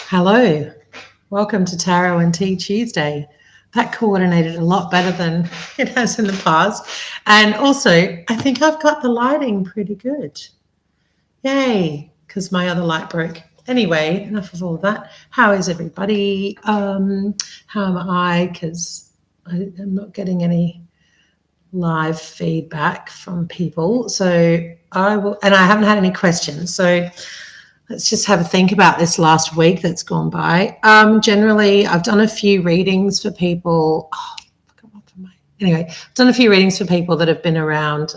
Hello, welcome to Tarot and Tea Tuesday. That coordinated a lot better than it has in the past. And also, I think I've got the lighting pretty good. Yay, because my other light broke. Anyway, enough of all of that. How is everybody? How am I? Because I'm not getting any live feedback from people. So I will, and I haven't had any questions. So let's just have a think about this last week that's gone by. Generally, I've done a few readings for people. Anyway, I've done a few readings for people that have been around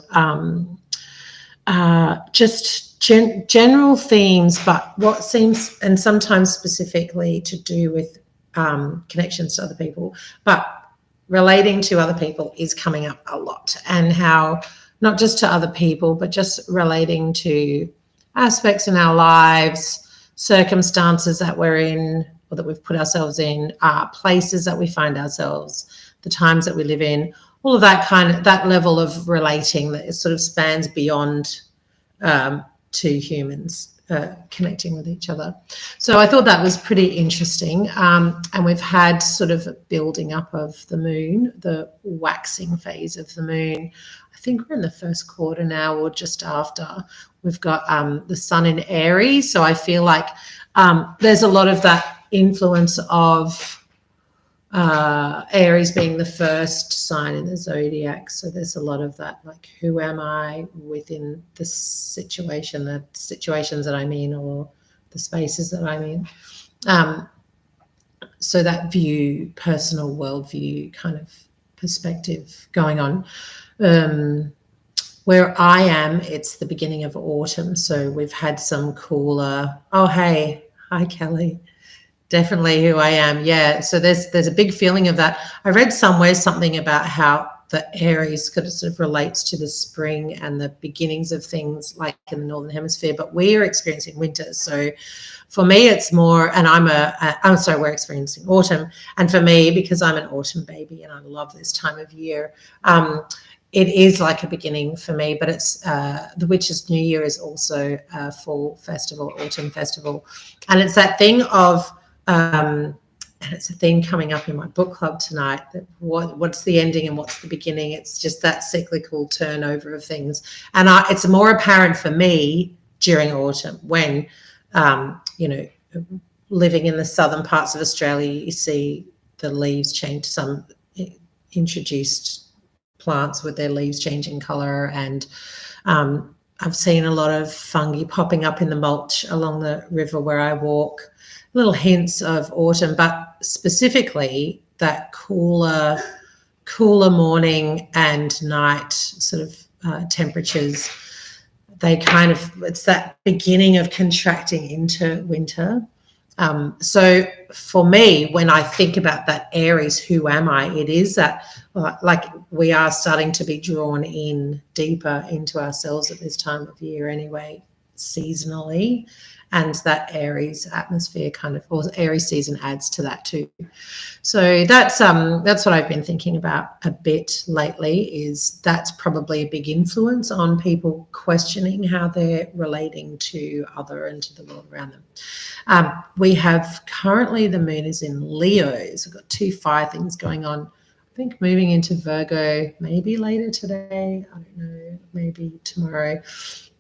just general themes, but what seems, and sometimes specifically to do with connections to other people, but relating to other people is coming up a lot, and how not just to other people, but just relating to aspects in our lives, circumstances that we're in or that we've put ourselves in, places that we find ourselves, the times that we live in, all of that level of relating that sort of spans beyond two humans connecting with each other. So I thought that was pretty interesting. And we've had sort of a building up of the moon, the waxing phase of the moon. I think we're in the first quarter now, or just after. We've got the sun in Aries. So I feel like there's a lot of that influence of Aries being the first sign in the zodiac. So there's a lot of that, like, who am I within the situation, the situations that I'm in, or the spaces that I'm in. So that view, personal worldview kind of perspective going on. Where I am, it's the beginning of autumn. So we've had some cooler, oh, hey, hi, Kelly. Definitely who I am. Yeah. So there's a big feeling of that. I read somewhere something about how the Aries sort of relates to the spring and the beginnings of things like in the Northern Hemisphere, but we're experiencing winter. So for me, it's more, and we're experiencing autumn. And for me, because I'm an autumn baby and I love this time of year, it is like a beginning for me, but it's the Witches' New Year is also a fall festival, autumn festival. And it's that thing of, and it's a theme coming up in my book club tonight, that what's the ending and what's the beginning. It's just that cyclical turnover of things. And it's more apparent for me during autumn when, living in the southern parts of Australia, you see the leaves change, some introduced plants with their leaves changing colour, and I've seen a lot of fungi popping up in the mulch along the river where I walk, little hints of autumn, but specifically that cooler morning and night sort of temperatures. It's that beginning of contracting into winter. So for me, when I think about that Aries, who am I? It is that, like, we are starting to be drawn in deeper into ourselves at this time of year anyway, seasonally. And that Aries atmosphere or Aries season adds to that too. So that's what I've been thinking about a bit lately, is that's probably a big influence on people questioning how they're relating to other and to the world around them. We have currently, the moon is in Leo. So we've got 2 fire things going on. I think moving into Virgo maybe later today. I don't know, maybe tomorrow.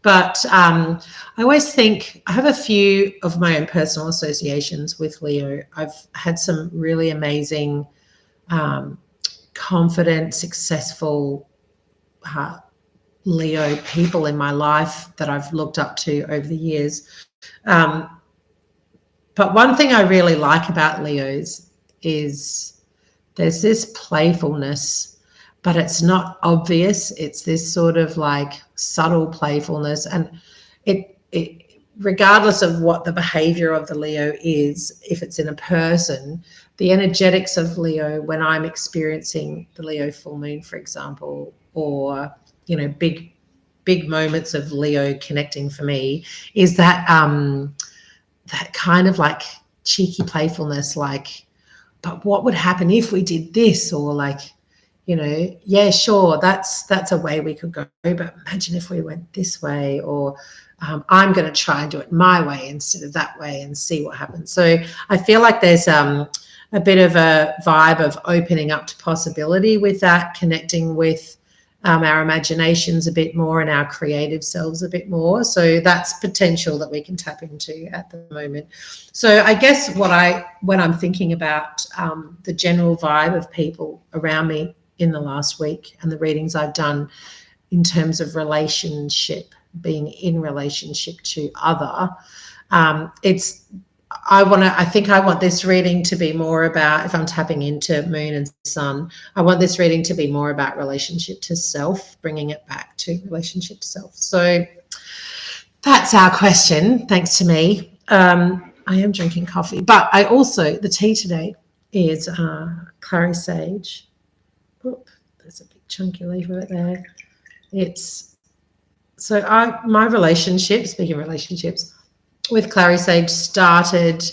But I always think I have a few of my own personal associations with Leo. I've had some really amazing, confident, successful Leo people in my life that I've looked up to over the years. But one thing I really like about Leos is there's this playfulness, but it's not obvious. It's this sort of like subtle playfulness. And it regardless of what the behavior of the Leo is, if it's in a person, the energetics of Leo, when I'm experiencing the Leo full moon, for example, or, big moments of Leo connecting for me, is that that kind of like cheeky playfulness, like, but what would happen if we did this? Or like, yeah, sure, that's a way we could go, but imagine if we went this way. Or I'm going to try and do it my way instead of that way and see what happens. So I feel like there's a bit of a vibe of opening up to possibility with that, connecting with our imaginations a bit more and our creative selves a bit more. So that's potential that we can tap into at the moment. So I guess when I'm thinking about the general vibe of people around me in the last week and the readings I've done in terms of relationship, being in relationship to other, I think I want this reading to be more about, if I'm tapping into moon and sun, I want this reading to be more about relationship to self, bringing it back to relationship to self. So that's our question, thanks to me. I am drinking coffee, but I also, the tea today is clary sage. Oop, there's a big chunky leaf right there. My relationship, speaking of relationships, with clary sage started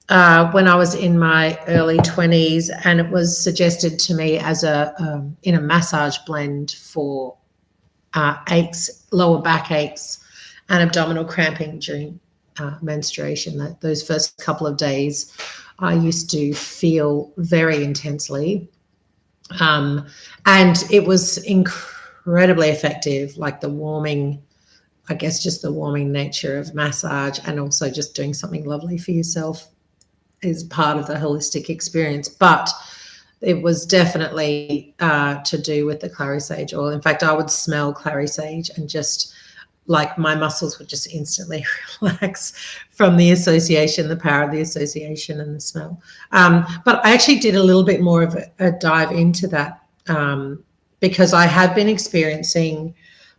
when I was in my early 20s, and it was suggested to me as in a massage blend for aches, lower back aches, and abdominal cramping during menstruation. Those first couple of days, I used to feel very intensely, and it was incredibly effective, like the warming, I guess just the warming nature of massage, and also just doing something lovely for yourself is part of the holistic experience. But it was definitely to do with the clary sage oil. In fact, I would smell clary sage and just like my muscles would just instantly relax from the association, the power of the association and the smell. But I actually did a little bit more of a dive into that because I have been experiencing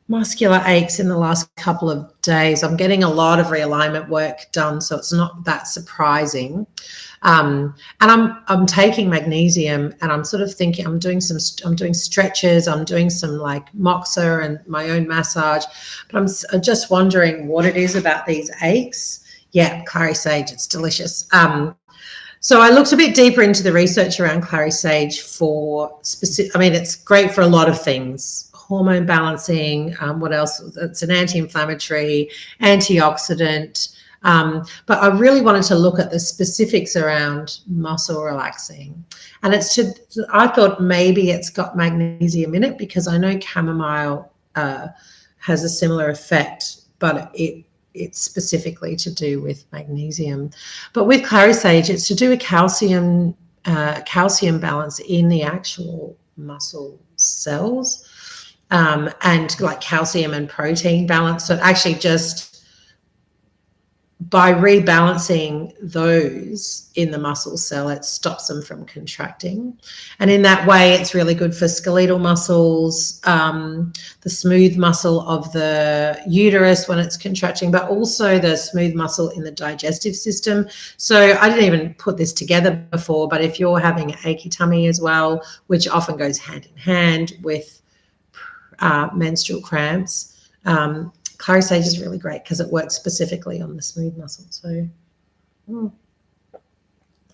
muscular aches in the last couple of days. I'm getting a lot of realignment work done, so it's not that surprising. And I'm taking magnesium, and I'm sort of thinking I'm doing stretches, I'm doing some like moxa and my own massage, but I'm just wondering what it is about these aches. Yeah, clary sage, it's delicious. So I looked a bit deeper into the research around clary sage for specific. I mean, it's great for a lot of things. Hormone balancing, what else? It's an anti-inflammatory, antioxidant. But I really wanted to look at the specifics around muscle relaxing. And I thought maybe it's got magnesium in it because I know chamomile has a similar effect, but it's specifically to do with magnesium. But with clary sage, it's to do with calcium balance in the actual muscle cells. And like calcium and protein balance. So actually just by rebalancing those in the muscle cell, it stops them from contracting. And in that way, it's really good for skeletal muscles, the smooth muscle of the uterus when it's contracting, but also the smooth muscle in the digestive system. So I didn't even put this together before, but if you're having an achy tummy as well, which often goes hand in hand with menstrual cramps, clary sage is really great because it works specifically on the smooth muscle. So,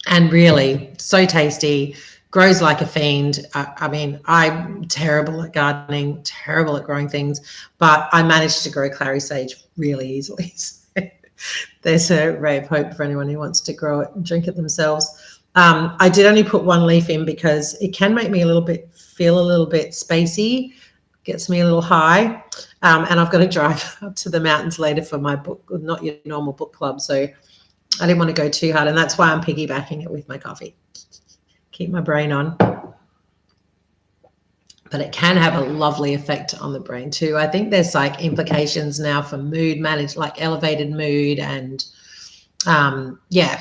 and really so tasty, grows like a fiend. I mean, I'm terrible at gardening, terrible at growing things, but I managed to grow clary sage really easily. So there's a ray of hope for anyone who wants to grow it and drink it themselves. I did only put one leaf in because it can make me feel a little bit spacey, gets me a little high, and I've got to drive up to the mountains later for my book, not your normal book club, so I didn't want to go too hard, and that's why I'm piggybacking it with my coffee. Keep my brain on. But it can have a lovely effect on the brain too. I think there's like implications now for mood management, like elevated mood and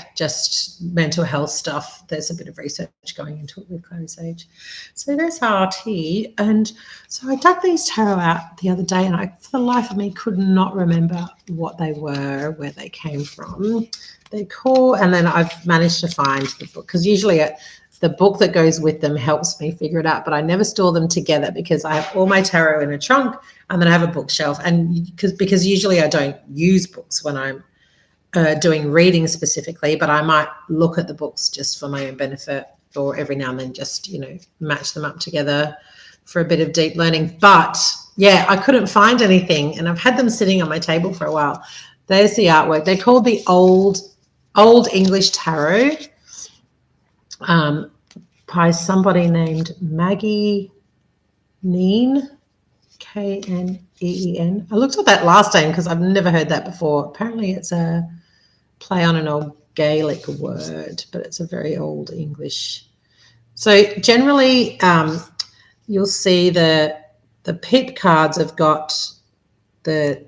just mental health stuff. There's a bit of research going into it with clary sage. So there's our tea. And so I dug these tarot out the other day, and I, for the life of me, could not remember what they were, where they came from. They're cool. And then I've managed to find the book, because usually the book that goes with them helps me figure it out, but I never store them together because I have all my tarot in a trunk and then I have a bookshelf. And because usually I don't use books when I'm doing reading specifically, but I might look at the books just for my own benefit, or every now and then just, match them up together for a bit of deep learning. But yeah, I couldn't find anything, and I've had them sitting on my table for a while. There's the artwork. They're called the Old English Tarot, by somebody named Maggie Kneen, Kneen. I looked at that last name because I've never heard that before. Apparently, it's a play on an old Gaelic word, but it's a very old English. So generally, you'll see the pit cards have got the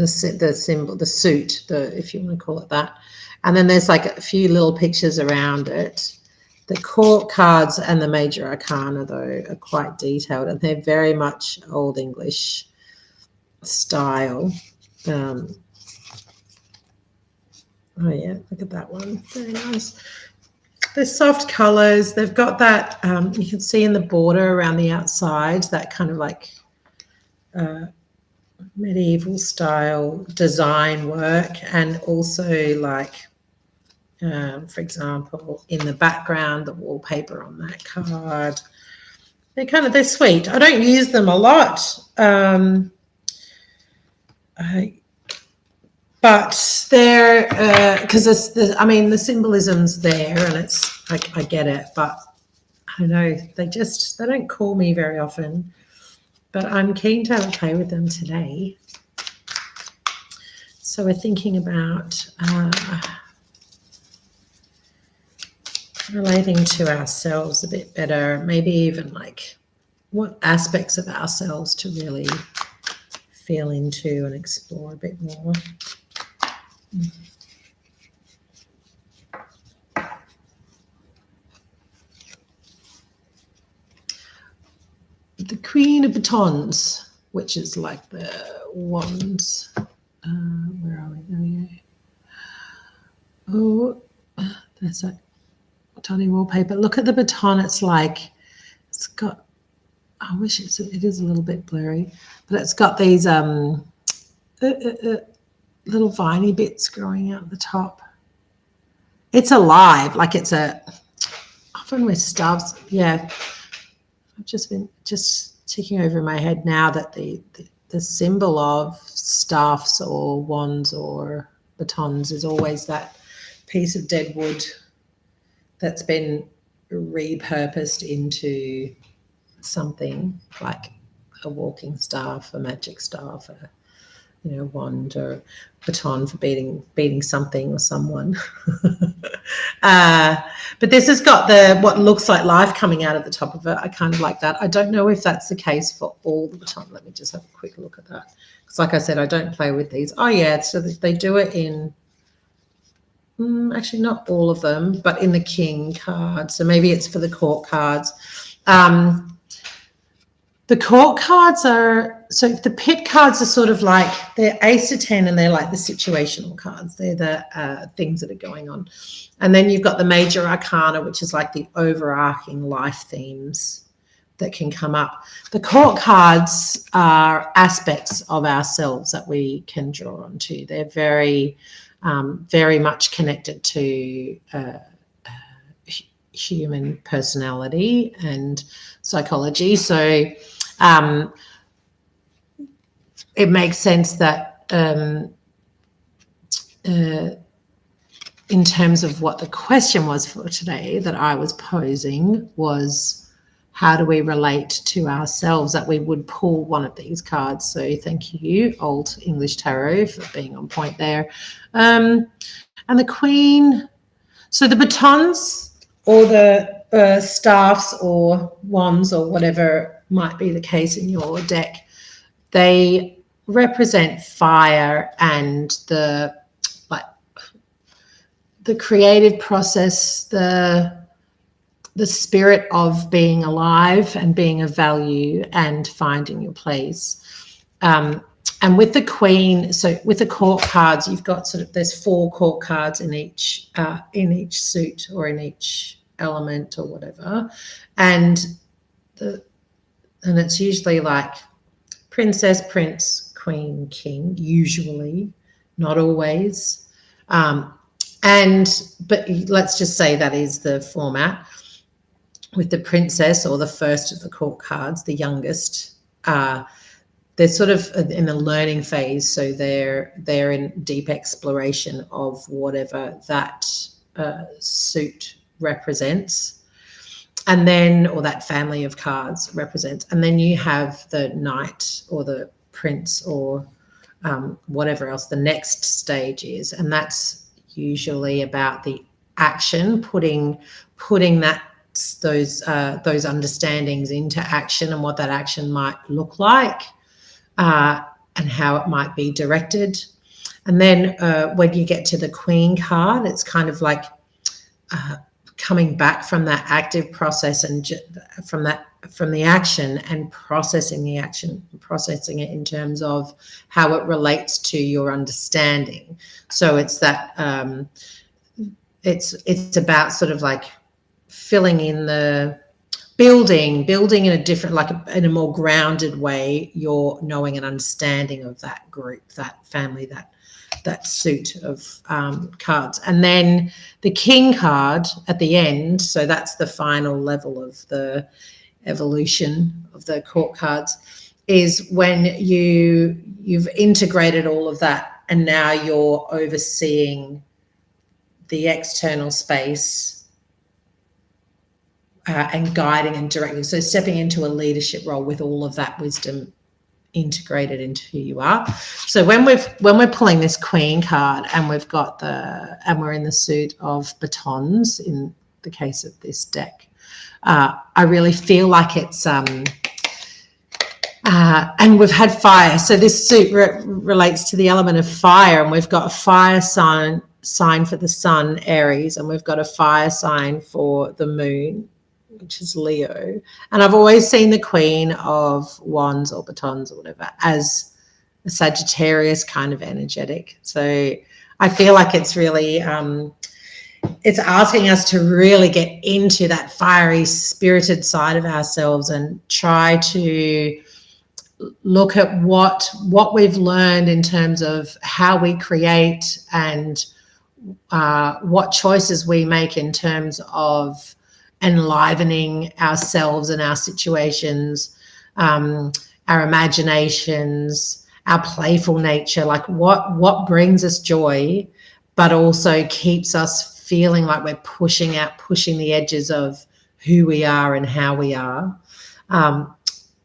symbol, the suit, if you want to call it that, and then there's like a few little pictures around it. The court cards and the major arcana, though, are quite detailed, and they're very much Old English style. Oh yeah, look at that one, very nice. They're soft colours. They've got that, you can see in the border around the outside, that kind of like medieval style design work, and also like, for example, in the background, the wallpaper on that card. They're sweet. I don't use them a lot. But they're, because the symbolism's there, and I get it, but I don't know, they don't call me very often, but I'm keen to have a play with them today. So we're thinking about relating to ourselves a bit better, maybe even like what aspects of ourselves to really feel into and explore a bit more. The Queen of Batons, which is like the wands. Where are we? Oh, there's a tiny wallpaper. Look at the baton. It's got, I wish it is a little bit blurry, but it's got these little viney bits growing out the top. It's alive, like it's often with staffs. Yeah, I've just been ticking over in my head now that the symbol of staffs or wands or batons is always that piece of dead wood that's been repurposed into something like a walking staff, a magic staff, a wand or baton for beating something or someone. But this has got what looks like life coming out of the top of it. I kind of like that. I don't know if that's the case for all the baton. Let me just have a quick look at that. Because like I said, I don't play with these. Oh yeah, so they do it in, actually not all of them, but in the king card. So maybe it's for the court cards. The court cards so the pit cards are sort of like, they're ace to 10, and they're like the situational cards. They're the things that are going on. And then you've got the major arcana, which is like the overarching life themes that can come up. The court cards are aspects of ourselves that we can draw onto. They're very, very much connected to human personality and psychology. So it makes sense that in terms of what the question was for today that I was posing was, how do we relate to ourselves, that we would pull one of these cards. So thank you, Old English Tarot, for being on point there. And the Queen, so the batons or the staffs or wands or whatever might be the case in your deck, they represent fire and the creative process, the spirit of being alive and being of value and finding your place. And with the Queen, so with the court cards, you've got there's 4 court cards in each suit or in each element or whatever, and it's usually like princess, prince, queen, king, usually, not always. But let's just say that is the format, with the princess, or the first of the court cards, the youngest they're sort of in the learning phase, so they're in deep exploration of whatever that suit represents, and then, or that family of cards represents. And then you have the knight or the prince or whatever else the next stage is, and that's usually about the action, putting that those understandings into action and what that action might look like, and how it might be directed. And then when you get to the Queen card, it's kind of like coming back from that active process and from the action and processing the action, processing it in terms of how it relates to your understanding. So it's that it's about sort of like filling in the building in a different, like in a more grounded way, your knowing and understanding of that group, that family, that suit of cards. And then the King card at the end, so that's the final level of the evolution of the court cards, is when you've integrated all of that and now you're overseeing the external space and guiding and directing. So stepping into a leadership role with all of that wisdom integrated into who you are. So when we're pulling this Queen card and we're in the suit of batons in the case of this deck, I really feel like it's and we've had fire. So this suit relates to the element of fire, and we've got a fire sign for the sun, Aries, and we've got a fire sign for the moon, which is Leo. And I've always seen the Queen of Wands or batons or whatever as a Sagittarius kind of energetic. So I feel like it's really it's asking us to really get into that fiery, spirited side of ourselves and try to look at what we've learned in terms of how we create and what choices we make in terms of enlivening ourselves and our situations, our imaginations, our playful nature, like what brings us joy, but also keeps us feeling like we're pushing the edges of who we are and how we are.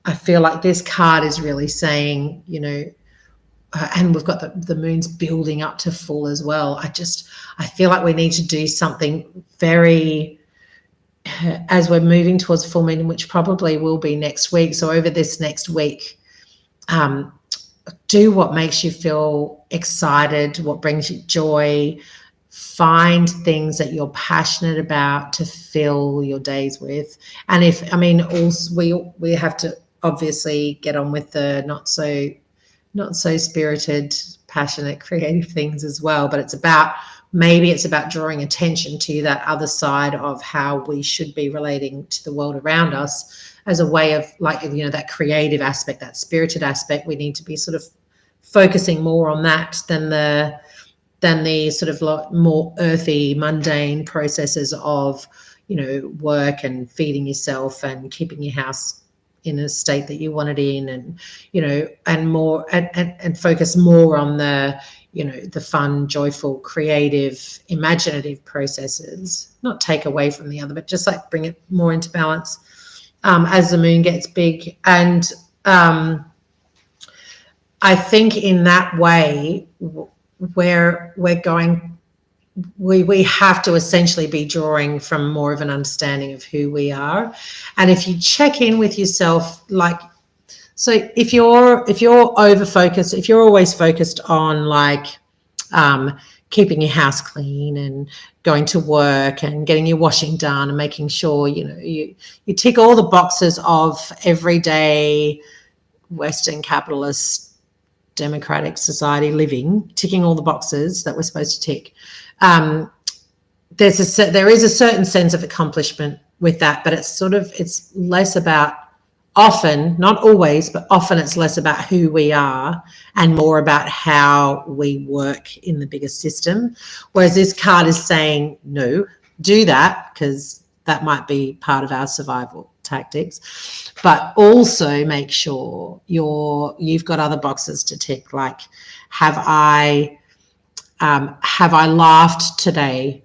I feel like this card is really saying, and we've got the moon's building up to full as well. I feel like we need to do something very, as we're moving towards full moon, which probably will be next week. So over this next week, do what makes you feel excited, what brings you joy. Find things that you're passionate about to fill your days with. And also we have to obviously get on with the not so spirited, passionate, creative things as well. But it's about drawing attention to that other side of how we should be relating to the world around us as a way of, like, that creative aspect, that spirited aspect. We need to be sort of focusing more on that than the sort of more earthy, mundane processes of, work and feeding yourself and keeping your house in a state that you want it in, and, and focus more on the, the fun, joyful, creative, imaginative processes, not take away from the other, but just like bring it more into balance as the moon gets big. And I think in that way, where we're going, we have to essentially be drawing from more of an understanding of who we are. And if you check in with yourself, like, so if you're over focused, if you're always focused on like keeping your house clean and going to work and getting your washing done and making sure you tick all the boxes of everyday Western capitalist democratic society living, ticking all the boxes that we're supposed to tick, there is a certain sense of accomplishment with that, but it's less about, often, not always, but often it's less about who we are and more about how we work in the bigger system. Whereas this card is saying, no, do that, because that might be part of our survival. tactics, but also make sure you've got other boxes to tick, like have I laughed today?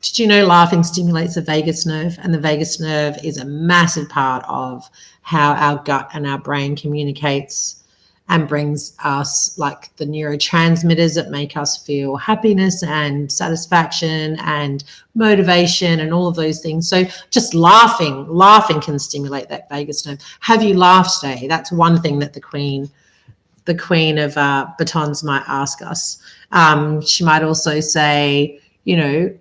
Did you know laughing stimulates the vagus nerve, and the vagus nerve is a massive part of how our gut and our brain communicates and brings us like the neurotransmitters that make us feel happiness and satisfaction and motivation and all of those things. So just laughing can stimulate that vagus nerve. Have you laughed today? That's one thing that the Queen of Batons might ask us. She might also say, you know,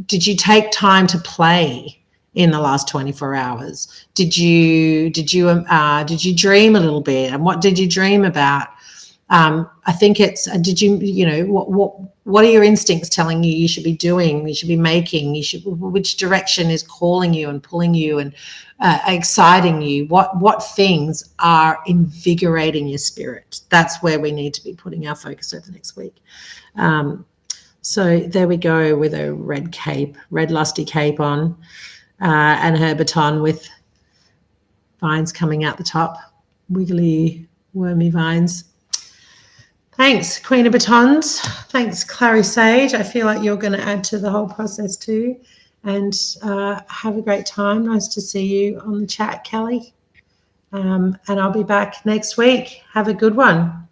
did you take time to play in the last 24 hours? Did you dream a little bit? And what did you dream about? I think it's, did you, you know, what are your instincts telling you should be doing, you should be making, which direction is calling you and pulling you and exciting you? What things are invigorating your spirit? That's where we need to be putting our focus over the next week. So there we go with a red lusty cape on, and her baton with vines coming out the top, wiggly, wormy vines. Thanks, Queen of Batons. Thanks, Clary Sage. I feel like you're going to add to the whole process too. And have a great time. Nice to see you on the chat, Kelly. And I'll be back next week. Have a good one.